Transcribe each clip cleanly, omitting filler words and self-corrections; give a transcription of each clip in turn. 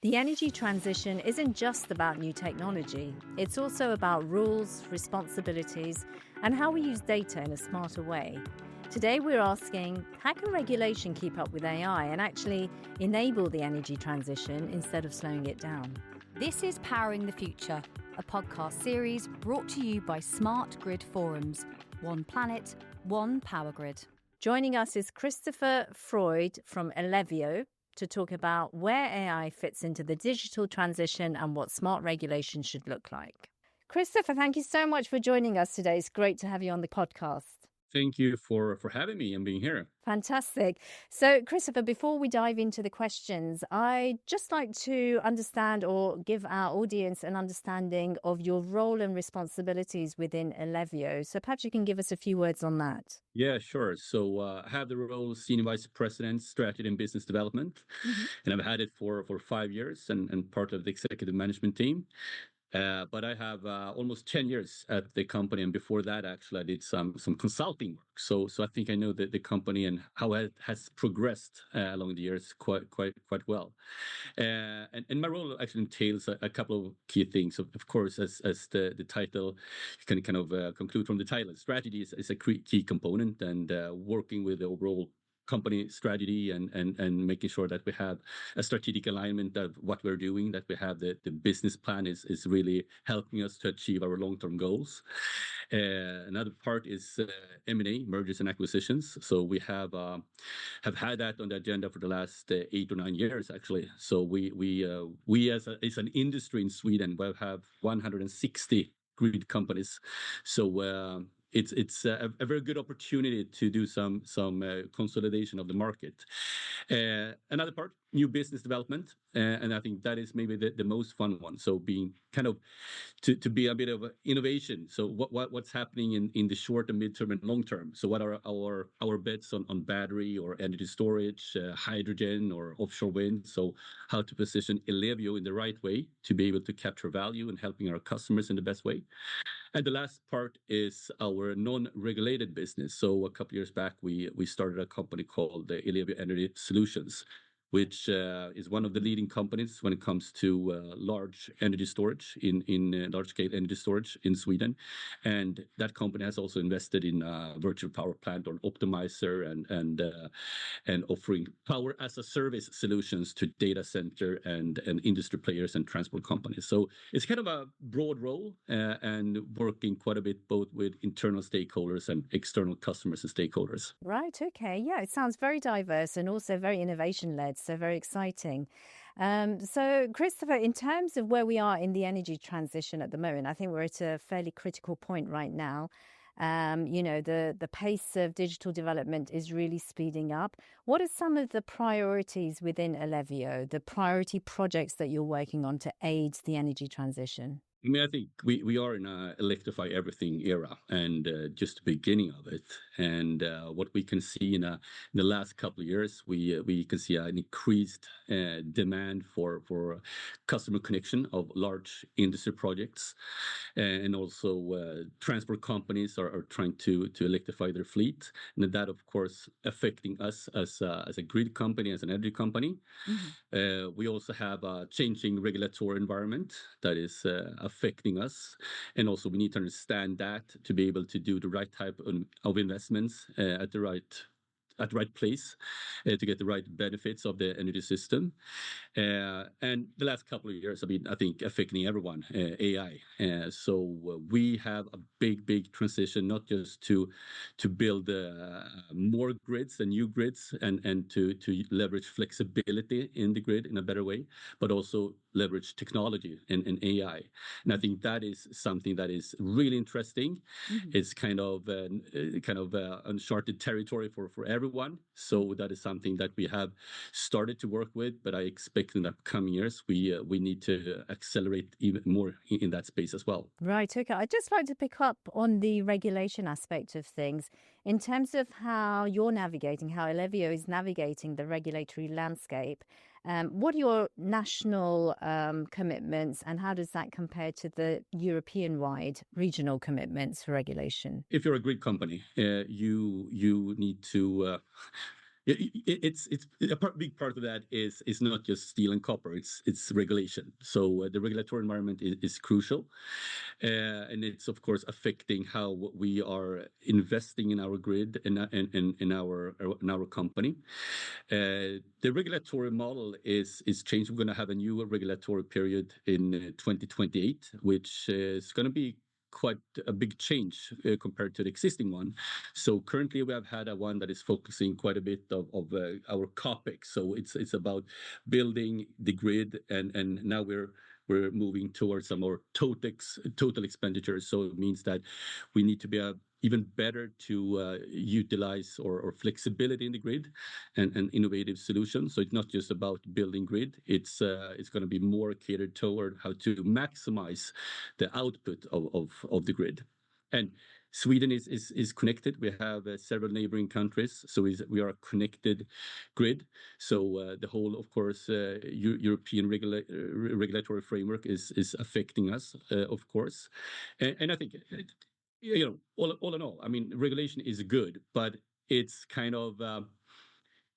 The energy transition isn't just about new technology. It's also about rules, responsibilities, and how we use data in a smarter way. Today, we're asking, how can regulation keep up with AI and actually enable the energy transition instead of slowing it down? This is Powering the Future, a podcast series brought to you by Smart Grid Forums. One planet, one power grid. Joining us is Kristofer Fröjd from Ellevio to talk about where AI fits into the digital transition and what smart regulation should look like. Kristofer, thank you so much for joining us today. It's great to have you on the podcast. Thank you for having me and being here. Fantastic. So, Kristofer, before we dive into the questions, I'd just like to understand or give our audience an understanding of your role and responsibilities within Ellevio. So perhaps you can give us a few words on that. Yeah, sure. So I have the role of Senior Vice President, Strategy and Business Development, and I've had it for 5 years and part of the executive management team. But I have almost 10 years at the company, and before that, actually, I did some consulting work. So I think I know the company and how it has progressed along the years quite well. And my role actually entails a couple of key things. Of course, as the title, you can kind of conclude from the title, strategy is a key component, and working with the overall company strategy and making sure that we have a strategic alignment of what we're doing, that we have the business plan is really helping us to achieve our long-term goals. Another part is M&A, mergers and acquisitions. So we have had that on the agenda for the last 8 or 9 years, actually. So we as an industry in Sweden, we have 160 grid companies. So it's a very good opportunity to do some consolidation of the market. Another part, new business development, and I think that is maybe the most fun one. So being kind of to be a bit of innovation. So what's happening in the short and midterm and long term. So what are our bets on battery or energy storage, hydrogen or offshore wind? So how to position Ellevio in the right way to be able to capture value and helping our customers in the best way. And the last part is our non-regulated business. So a couple of years back, we started a company called Ellevio Energy Solutions, which is one of the leading companies when it comes to large energy storage in large-scale energy storage in Sweden. And that company has also invested in a virtual power plant or optimizer and offering power as a service solutions to data center and industry players and transport companies. So it's kind of a broad role and working quite a bit both with internal stakeholders and external customers and stakeholders. Right. Okay. Yeah, it sounds very diverse and also very innovation-led. So very exciting. So, Kristofer, in terms of where we are in the energy transition at the moment, I think we're at a fairly critical point right now. The pace of digital development is really speeding up. What are some of the priorities within Ellevio, the priority projects that you're working on to aid the energy transition? I mean, I think we are in a electrify everything era, and just the beginning of it. And what we can see in the last couple of years, we can see an increased demand for customer connection of large industry projects, and also transport companies are trying to electrify their fleet, and that of course affecting us as a grid company, as an energy company. We also have a changing regulatory environment that is affecting us, and also we need to understand that to be able to do the right type of investments at the right place to get the right benefits of the energy system. And the last couple of years, I mean, I think affecting everyone, AI. So we have a big transition, not just to build more grids and new grids and to leverage flexibility in the grid in a better way, but also leverage technology and AI. And I think that is something that is really interesting. It's kind of uncharted territory for everyone. So that is something that we have started to work with, but I expect in the upcoming years we need to accelerate even more in that space as well. Right. Okay. I'd just like to pick up on the regulation aspect of things in terms of how you're navigating, how Ellevio is navigating the regulatory landscape. What are your national commitments, and how does that compare to the European-wide regional commitments for regulation? If you're a grid company, you need to it's big part of that is not just steel and copper. It's regulation. So the regulatory environment is crucial, and it's of course affecting how we are investing in our grid and in our company. The regulatory model is changed. We're going to have a new regulatory period in 2028, which is going to be quite a big change compared to the existing one. So currently we have had a one that is focusing quite a bit of our capex. So it's about building the grid, and now we're moving towards some more total expenditures. So it means that we need to be even better to utilize or flexibility in the grid and innovative solutions. So it's not just about building grid. It's going to be more catered toward how to maximize the output of the grid. And Sweden is connected. We have several neighboring countries, so we are a connected grid. So the whole, of course, European regulatory framework is affecting us, of course. And I think, all in all, I mean, regulation is good, but it's kind of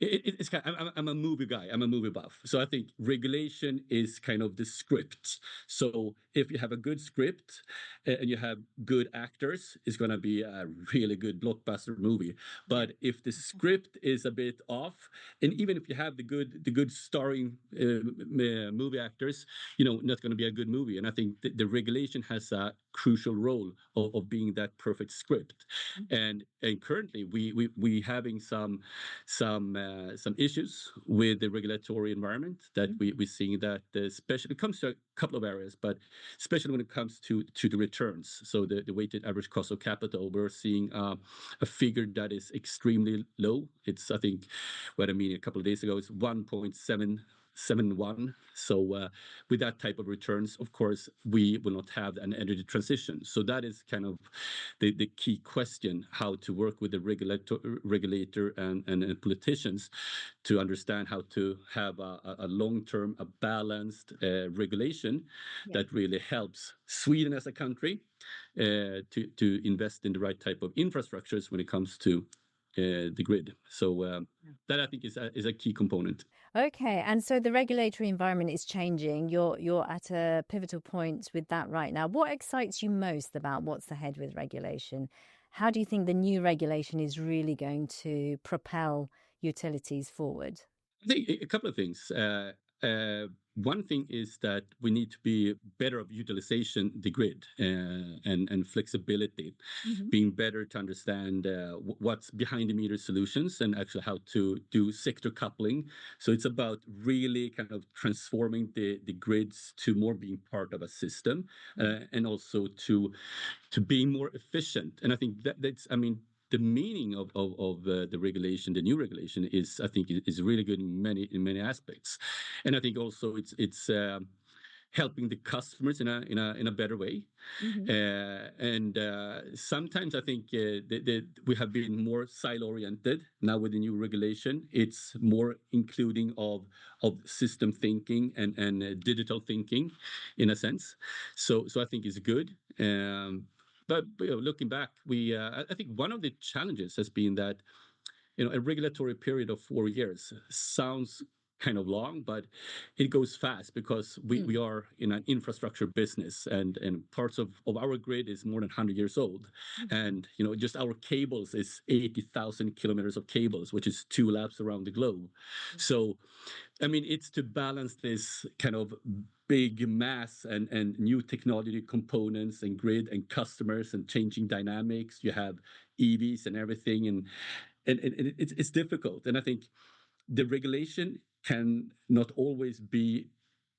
it's kind of, I'm a movie guy. I'm a movie buff. So I think regulation is kind of the script. So if you have a good script and you have good actors, it's going to be a really good blockbuster movie. But if the script is a bit off, and even if you have the good starring movie actors, not going to be a good movie. And I think the regulation has a crucial role of being that perfect script. And currently we having some issues with the regulatory environment that we're seeing, that especially it comes to a couple of areas, but especially when it comes to the returns. So the weighted average cost of capital, we're seeing a figure that is extremely low. It's, I think, what I mean, a couple of days ago, it's 1.771. So with that type of returns, of course, we will not have an energy transition. So that is kind of the key question: how to work with the regulator and politicians to understand how to have a long-term, a balanced regulation that really helps Sweden as a country to invest in the right type of infrastructures when it comes to the grid. So that, I think, is a key component. Okay, and so the regulatory environment is changing. You're at a pivotal point with that right now. What excites you most about what's ahead with regulation? How do you think the new regulation is really going to propel utilities forward? I think a couple of things. One thing is that we need to be better of utilization the grid and flexibility, being better to understand what's behind the meter solutions and actually how to do sector coupling. So it's about really kind of transforming the grids to more being part of a system and also to being more efficient. And I think that's, I mean, the meaning of the regulation, the new regulation, is, I think, is really good in many aspects, and I think also it's helping the customers in a better way. And sometimes I think we have been more silo oriented. Now with the new regulation, it's more including of system thinking and digital thinking, in a sense. So I think it's good. But looking back, I think one of the challenges has been that a regulatory period of 4 years sounds kind of long, but it goes fast because we are in an infrastructure business, and parts of our grid is more than 100 years old, and just our cables is 80,000 kilometers of cables, which is 2 laps around the globe. So I mean, it's to balance this kind of big mass and new technology components and grid and customers and changing dynamics. You have EVs and everything, and it's difficult. And I think the regulation can not always be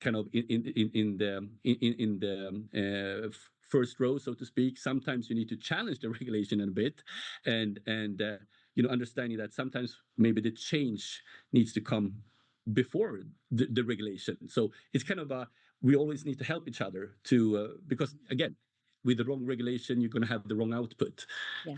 kind of in the first row, so to speak. Sometimes you need to challenge the regulation a bit, and understanding that sometimes maybe the change needs to come before the regulation. So it's kind of we always need to help each other to because again, with the wrong regulation, you're going to have the wrong output.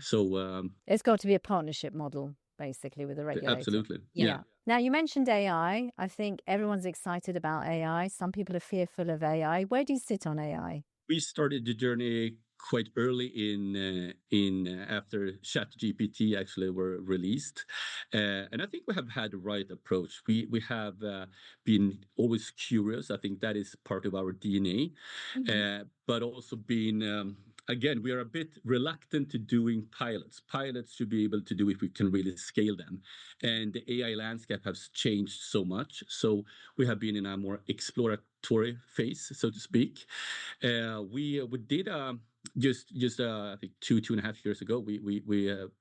So it's got to be a partnership model, basically, with the regulator. Absolutely. Yeah. Now, you mentioned AI. I think everyone's excited about AI. Some people are fearful of AI. Where do you sit on AI? We started the journey quite early in after ChatGPT actually were released, and I think we have had the right approach. We have been always curious. I think that is part of our DNA, but also been again, we are a bit reluctant to doing pilots. Pilots should be able to do if we can really scale them. And the AI landscape has changed so much. So we have been in a more exploratory phase, so to speak. We did just I think 2.5 years ago, we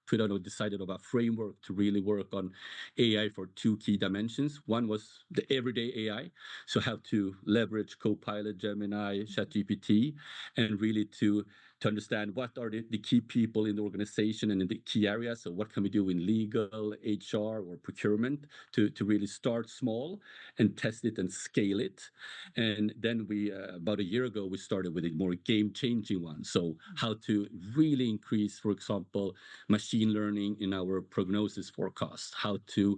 put out or decided on a framework to really work on AI for two key dimensions. One was the everyday AI, so how to leverage Copilot, Gemini, ChatGPT, and really to understand what are the key people in the organization and in the key areas. So what can we do in legal, HR, or procurement to really start small and test it and scale it. And then we, about a year ago, we started with a more game-changing one. So how to really increase, for example, machine learning in our prognosis forecast, how to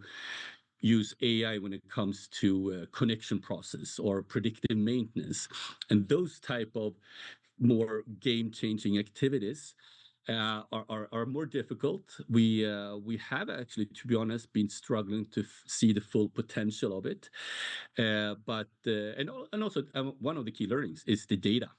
use AI when it comes to connection process or predictive maintenance, and those type of more game-changing activities are more difficult. We have actually, to be honest, been struggling to see the full potential of it. But also one of the key learnings is the data.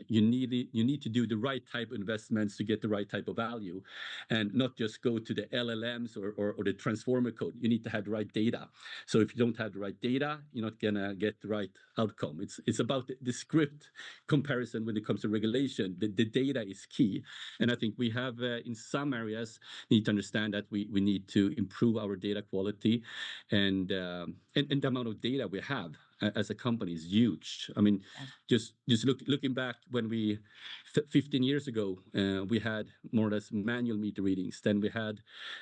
You need to do the right type of investments to get the right type of value, and not just go to the LLMs or the transformer code. You need to have the right data. So if you don't have the right data, you're not gonna get the right outcome. It's about the script comparison when it comes to regulation. The data is key, and I think we have in some areas need to understand that we need to improve our data quality, and the amount of data we have as a company is huge. I mean, just looking back when we 15 years ago, we had more or less manual meter readings. Then we had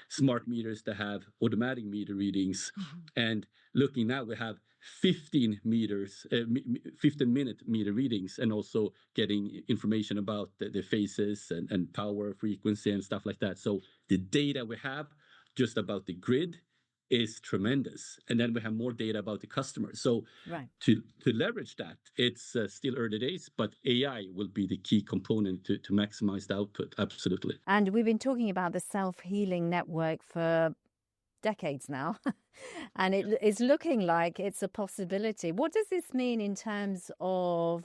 smart meters that have automatic meter readings, and looking now, we have 15-minute meter readings, and also getting information about the phases and power, frequency, and stuff like that. So the data we have just about the grid is tremendous, and then we have more data about the customer. So to leverage that, it's still early days, but AI will be the key component to maximize the output. Absolutely. And we've been talking about the self-healing network for decades now, and it is looking like it's a possibility. What does this mean in terms of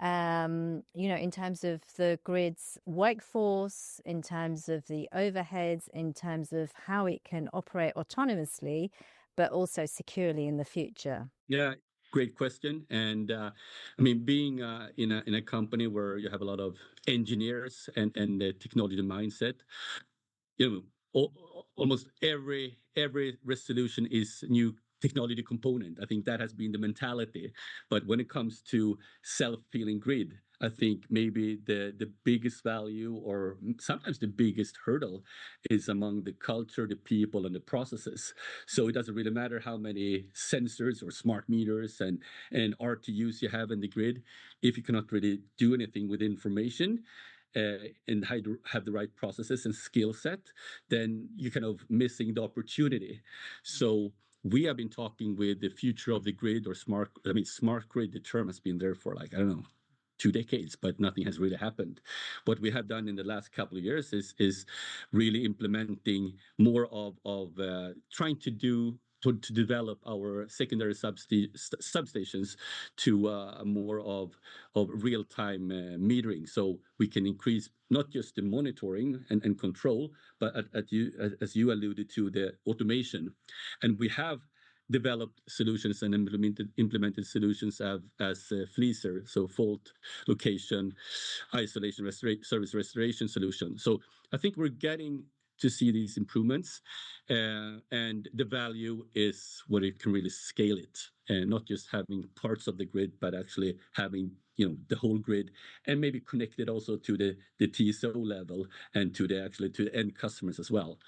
in terms of the grid's workforce, in terms of the overheads, in terms of how it can operate autonomously, but also securely in the future? Yeah, great question. And I mean, being in a company where you have a lot of engineers and the technology mindset, almost every resolution is new technology component. I think that has been the mentality. But when it comes to self-healing grid, I think maybe the biggest value, or sometimes the biggest hurdle, is among the culture, the people, and the processes. So it doesn't really matter how many sensors or smart meters and RTUs you have in the grid. If you cannot really do anything with information, and have the right processes and skill set, then you're kind of missing the opportunity. So we have been talking with the future of the grid, or smart grid. The term has been there for, like, I don't know, 2 decades, but nothing has really happened. What we have done in the last couple of years is really implementing more of trying to develop our secondary substations to more of real-time metering, so we can increase not just the monitoring and control, but as you alluded to, the automation. And we have developed solutions and implemented solutions as Fleaser, so fault location, isolation, service restoration solution. So I think we're getting to see these improvements, and the value is when it can really scale it, and not just having parts of the grid, but actually having the whole grid, and maybe connect it also to the TSO level and to the end customers as well.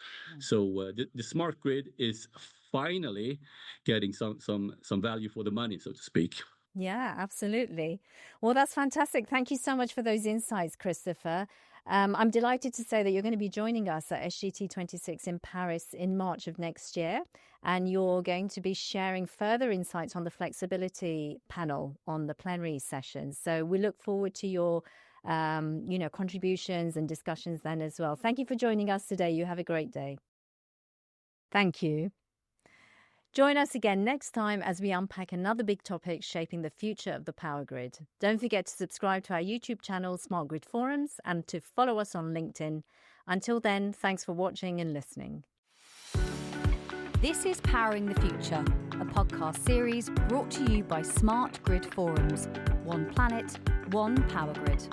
So the smart grid is finally getting some value for the money, so to speak. Yeah, absolutely. Well, that's fantastic. Thank you so much for those insights, Kristofer. I'm delighted to say that you're going to be joining us at SGT 26 in Paris in March of next year, and you're going to be sharing further insights on the flexibility panel on the plenary session. So we look forward to your contributions and discussions then as well. Thank you for joining us today. You have a great day. Thank you. Join us again next time as we unpack another big topic shaping the future of the power grid. Don't forget to subscribe to our YouTube channel, Smart Grid Forums, and to follow us on LinkedIn. Until then, thanks for watching and listening. This is Powering the Future, a podcast series brought to you by Smart Grid Forums. One planet, one power grid.